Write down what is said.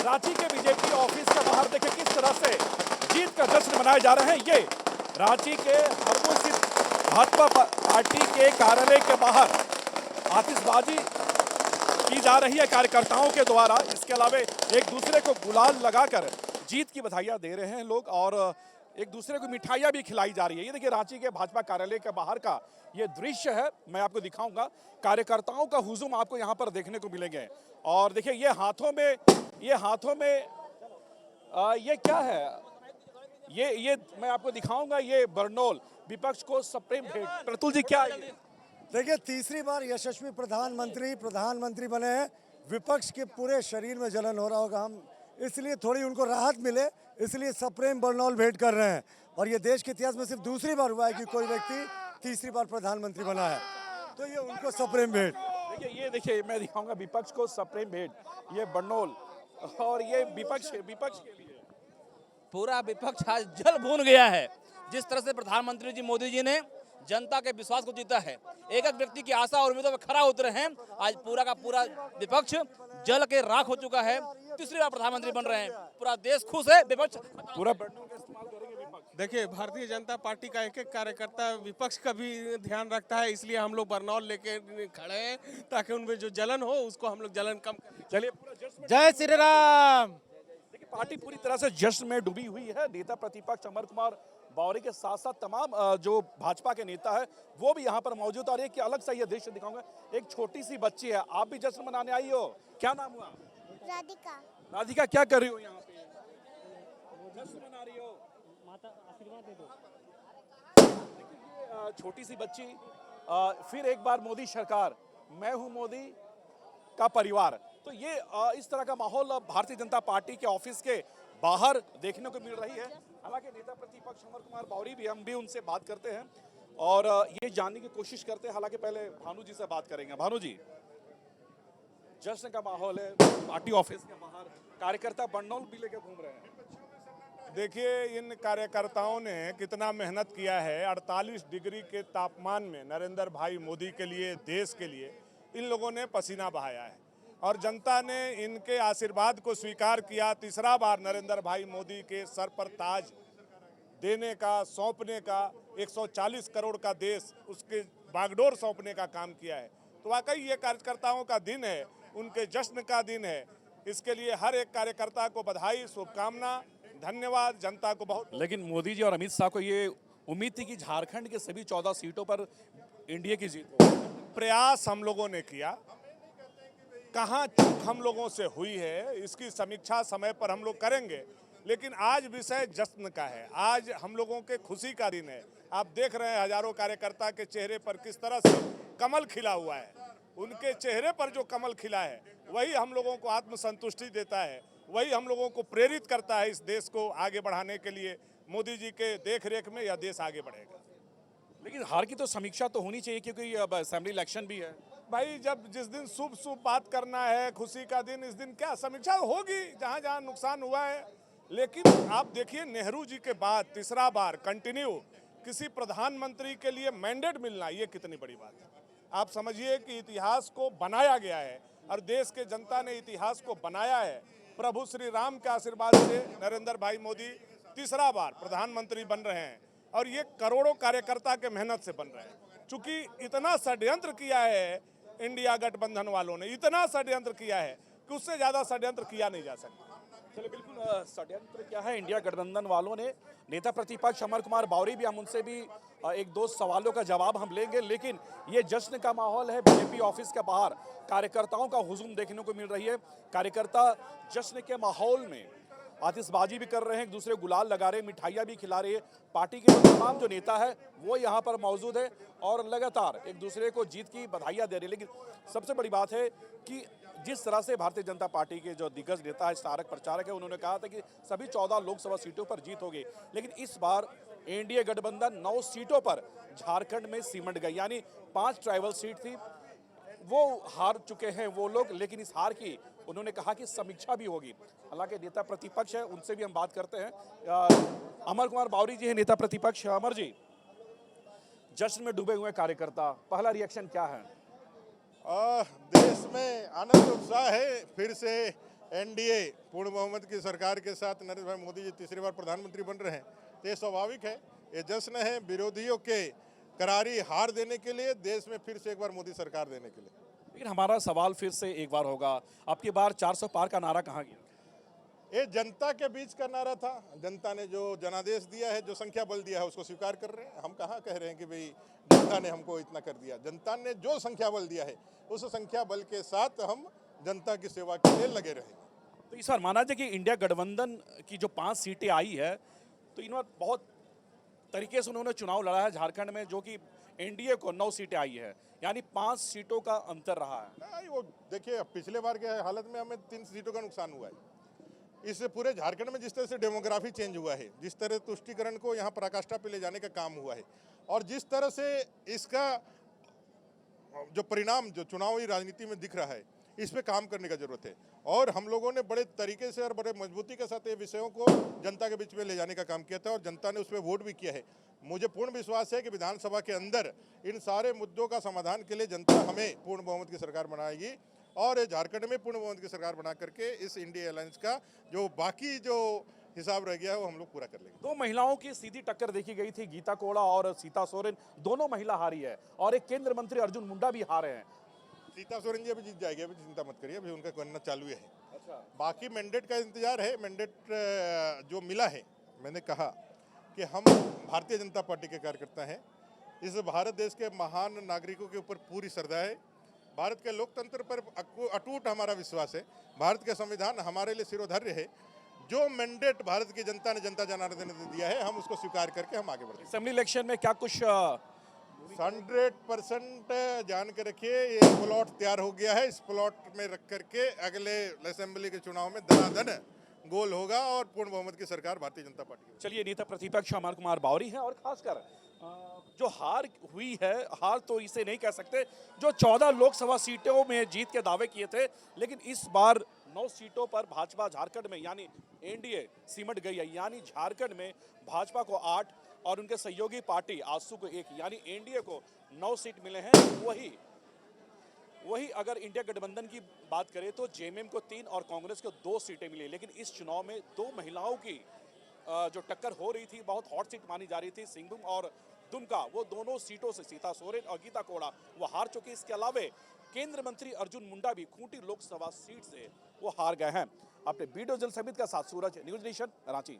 रांची के BJP office के बाहर देखिए किस तरह से जीत का जश्न मनाए जा रहे हैं। ये रांची के हरमू स्थित भाजपा पार्टी के कार्यालय के बाहर आतिशबाजी की जा रही है कार्यकर्ताओं के द्वारा। इसके अलावा एक दूसरे को गुलाल लगाकर जीत की बधाइयां दे रहे हैं लोग और एक दूसरे को मिठाइयां भी खिलाई जा रही है। ये देखिए रांची के भाजपा कार्यालय के बाहर का ये दृश्य है, मैं आपको दिखाऊंगा। कार्यकर्ताओं का हुजूम आपको यहाँ पर देखने को मिलेंगे और देखिए ये हाथों में ये क्या है, ये मैं आपको दिखाऊंगा। ये बरनौल विपक्ष को सुप्रीम भेंट। प्रतुल जी क्या है? देखिए तीसरी बार यशस्वी प्रधानमंत्री बने हैं। विपक्ष के पूरे शरीर में जलन हो रहा होगा, हम इसलिए थोड़ी उनको राहत मिले इसलिए सुप्रीम बरनौल भेंट कर रहे हैं। और ये देश के इतिहास में सिर्फ दूसरी बार हुआ है कि कोई व्यक्ति तीसरी बार प्रधानमंत्री बना है, तो ये उनको सुप्रीम भेंट। देखिए मैं दिखाऊंगा विपक्ष को सुप्रीम भेंट, ये बरनौल और ये विपक्ष के लिए पूरा विपक्ष आज जल भून गया है। जिस तरह से प्रधानमंत्री जी मोदी जी ने जनता के विश्वास को जीता है, एक एक व्यक्ति की आशा और उम्मीदों पर खरा उतरे हैं। आज पूरा का पूरा विपक्ष जल के राख हो चुका है। तीसरी बार प्रधानमंत्री बन रहे हैं, पूरा देश खुश है। विपक्ष पूरा देखिए भारतीय जनता पार्टी का एक एक कार्यकर्ता विपक्ष का भी ध्यान रखता है, इसलिए हम लोग बरनौल लेके खड़े हैं ताकि उनमें जो जलन हो उसको हम लोग जलन कम करें। चलिए जय श्री राम। देखिए पार्टी पूरी तरह से जश्न में डूबी हुई है। नेता प्रतिपक्ष अमर कुमार बावरी के साथ साथ तमाम जो भाजपा के नेता है वो भी यहाँ पर मौजूद है। और एक अलग सा ये दृश्य दिखाऊंगा, एक छोटी सी बच्ची है। आप भी जश्न मनाने आई हो, क्या नाम हुआ? राधिका। राधिका क्या कर रही हो यहाँ पे? जश्न मना रही हो? माता आशीर्वाद दे दो। छोटी सी बच्ची, फिर एक बार मोदी सरकार, मैं हूं मोदी का परिवार। तो ये इस तरह का माहौल भारतीय जनता पार्टी के ऑफिस के बाहर देखने को मिल रही है। हालांकि नेता प्रतिपक्ष अमर कुमार बावरी भी, हम भी उनसे बात करते हैं और ये जानने की कोशिश करते हैं। हालांकि पहले भानु जी से बात करेंगे। भानु जी, जश्न का माहौल है पार्टी ऑफिस के बाहर, कार्यकर्ता बरनौल भी लेकर घूम रहे हैं। देखिए इन कार्यकर्ताओं ने कितना मेहनत किया है। 48 डिग्री के तापमान में नरेंद्र भाई मोदी के लिए, देश के लिए इन लोगों ने पसीना बहाया है और जनता ने इनके आशीर्वाद को स्वीकार किया। तीसरा बार नरेंद्र भाई मोदी के सर पर ताज देने का, सौंपने का, 140 करोड़ का देश उसके बागडोर सौंपने का काम किया है। तो वाकई ये कार्यकर्ताओं का दिन है, उनके जश्न का दिन है। इसके लिए हर एक कार्यकर्ता को बधाई, शुभकामना, धन्यवाद। जनता को बहुत। लेकिन मोदी जी और अमित शाह को ये उम्मीद थी कि झारखंड के सभी 14 सीटों पर एनडीए की जीत हो। प्रयास हम लोगों ने किया, कहाँ चूक हम लोगों से हुई है इसकी समीक्षा समय पर हम लोग करेंगे। लेकिन आज विषय जश्न का है, आज हम लोगों के खुशी का दिन है। आप देख रहे हैं हजारों कार्यकर्ता के चेहरे पर किस तरह से कमल खिला हुआ है। उनके चेहरे पर जो कमल खिला है वही हम लोगों को आत्मसंतुष्टि देता है, वही हम लोगों को प्रेरित करता है इस देश को आगे बढ़ाने के लिए। मोदी जी के देखरेख में यह देश आगे बढ़ेगा। लेकिन हार की तो समीक्षा तो होनी चाहिए क्योंकि अब असेंबली इलेक्शन भी है। भाई जब जिस दिन शुभ बात करना है, खुशी का दिन, इस दिन क्या समीक्षा होगी जहां जहां नुकसान हुआ है। लेकिन आप देखिए नेहरू जी के बाद तीसरा बार कंटिन्यू किसी प्रधानमंत्री के लिए मैंडेट मिलना, ये कितनी बड़ी बात है। आप समझिए कि इतिहास को बनाया गया है और देश के जनता ने इतिहास को बनाया है। प्रभु श्री राम के आशीर्वाद से नरेंद्र भाई मोदी तीसरा बार प्रधानमंत्री बन रहे हैं और ये करोड़ों कार्यकर्ता के मेहनत से बन रहे हैं। चूंकि इतना षड्यंत्र किया है इंडिया गठबंधन वालों ने, इतना षड्यंत्र किया है कि उससे ज्यादा षड्यंत्र किया नहीं जा सकता। चलिए बिल्कुल, षड्यंत्र क्या है इंडिया गठबंधन वालों ने। नेता प्रतिपक्ष अमर कुमार बावरी भी, हम उनसे भी एक दो सवालों का जवाब हम लेंगे। लेकिन ये जश्न का माहौल है बीजेपी ऑफिस के बाहर, कार्यकर्ताओं का हुजूम देखने को मिल रही है। कार्यकर्ता जश्न के माहौल में आतिशबाजी भी कर रहे हैं, एक दूसरे गुलाल लगा रहे हैं, मिठाइयाँ भी खिला रहे हैं। पार्टी के तमाम जो नेता है वो यहाँ पर मौजूद है और लगातार एक दूसरे को जीत की बधाइयाँ दे रहे हैं। लेकिन सबसे बड़ी बात है कि जिस तरह से भारतीय जनता पार्टी के जो दिग्गज नेता है, स्मारक प्रचारक है, उन्होंने कहा था कि सभी 14 लोकसभा सीटों पर जीत होगी। लेकिन इस बार एनडीए गठबंधन 9 सीटों पर झारखंड में सिमट गई, यानी 5 ट्राइबल सीट थी वो हार चुके हैं वो लोग। लेकिन इस हार की उन्होंने कहा कि समीक्षा भी होगी। हालांकि नेता प्रतिपक्ष है, उनसे भी हम बात करते हैं। अमर कुमार बावरी जी है नेता प्रतिपक्ष। अमर जी, जश्न में डूबे हुए कार्यकर्ता, पहला रिएक्शन क्या है? देश में आनंद उत्साह है। फिर से एनडीए पूर्ण बहुमत की सरकार के साथ नरेंद्र भाई मोदी जी तीसरी बार प्रधानमंत्री बन रहे हैं, तो ये स्वाभाविक है, ये जश्न है विरोधियों के करारी हार देने के लिए, देश में फिर से एक बार मोदी सरकार देने के लिए। लेकिन हमारा सवाल फिर से एक बार होगा, अब की बार 400 पार का नारा कहाँ गया? ये जनता के बीच का नारा था। जनता ने जो जनादेश दिया है, जो संख्या बल दिया है, उसको स्वीकार कर रहे हैं। हम कहाँ कह रहे हैं कि भाई जनता ने हमको इतना कर दिया। जनता ने जो संख्या बल दिया है, उस संख्या बल के साथ हम जनता की सेवा के लिए लगे रहेंगे। तो इस बार माना जाए कि इंडिया गठबंधन की जो 5 सीटें आई है, तो इन्होंने बहुत तरीके से उन्होंने चुनाव लड़ा है झारखंड में, जो कि एनडीए को 9 सीटें आई है, यानी 5 सीटों का अंतर रहा है। नहीं, वो देखिए पिछले बार के हालत में हमें 3 सीटों का नुकसान हुआ है। इससे पूरे झारखंड में जिस तरह से डेमोग्राफी चेंज हुआ है, जिस तरह तुष्टिकरण को यहाँ पराकाष्ठा पे ले जाने का काम हुआ है, और जिस तरह से इसका जो परिणाम जो चुनावी राजनीति में दिख रहा है, इस पे काम करने का जरूरत है। और हम लोगों ने बड़े तरीके से और बड़े मजबूती के साथ ये विषयों को जनता के बीच में ले जाने का काम किया था, और जनता ने उस पर वोट भी किया है। मुझे पूर्ण विश्वास है कि विधानसभा के अंदर इन सारे मुद्दों का समाधान के लिए जनता हमें पूर्ण बहुमत की सरकार बनाएगी, और झारखंड में पूर्ण बहुमत की सरकार बना करके इस इंडिया अलायंस का जो बाकी जो हिसाब रह गया है वो हम लोग पूरा कर लेंगे। 2 महिलाओं की सीधी टक्कर देखी गई थी, गीता कोड़ा और सीता सोरेन, दोनों महिला हारी है, और एक केंद्र मंत्री अर्जुन मुंडा भी हारे हैं। सीता सोरेन जी अभी जीत जाएगी, अभी चिंता मत करिए, अभी उनका गणना चालू है। बाकी मैंडेट का इंतजार है। मैंडेट जो मिला है, मैंने कहा कि हम भारतीय जनता पार्टी के कार्यकर्ता हैं। इस भारत देश के महान नागरिकों के ऊपर पूरी श्रद्धा है। भारत के लोकतंत्र पर अटूट हमारा विश्वास है। भारत का संविधान हमारे लिए सिरोधार्य है। जो मैंडेट भारत की जनता ने जनता जनार्दन ने दिया है, हम उसको स्वीकार करके हम आगे बढ़ते हैं। असेंबली इलेक्शन में क्या कुछ 100% जान के रखिए, ये प्लॉट तैयार हो गया है। इस प्लॉट में रख करके अगले असेंबली के चुनाव में धनाधन गोल होगा, और पूर्ण बहुमत की सरकार भारतीय जनता पार्टी की। चलिए, नेता प्रतिपक्ष अमर कुमार बावरी हैं, और खासकर जो हार हुई है, हार तो इसे नहीं कह सकते, जो 14 लोकसभा सीटों में जीत के दावे किए थे, लेकिन इस बार 9 सीटों पर भाजपा झारखंड में यानी एनडीए सिमट गई है। यानी झारखंड में भाजपा को 8 और उनके सहयोगी पार्टी आजसू को 1, यानी एनडीए को 9 सीट मिले हैं। वही अगर इंडिया गठबंधन की बात करें तो जेएमएम को 3 और कांग्रेस को 2 सीटें मिली। लेकिन इस चुनाव में 2 महिलाओं की जो टक्कर हो रही थी, बहुत हॉट सीट मानी जा रही थी, सिंहभूम और दुमका, वो दोनों सीटों से सीता सोरेन और गीता कोड़ा वो हार चुके। इसके अलावा केंद्र मंत्री अर्जुन मुंडा भी खूंटी लोकसभा सीट से वो हार गए हैं। अपने वीडियो जर्नलिस्ट समिति के साथ सूरज, न्यूज नेशन, रांची।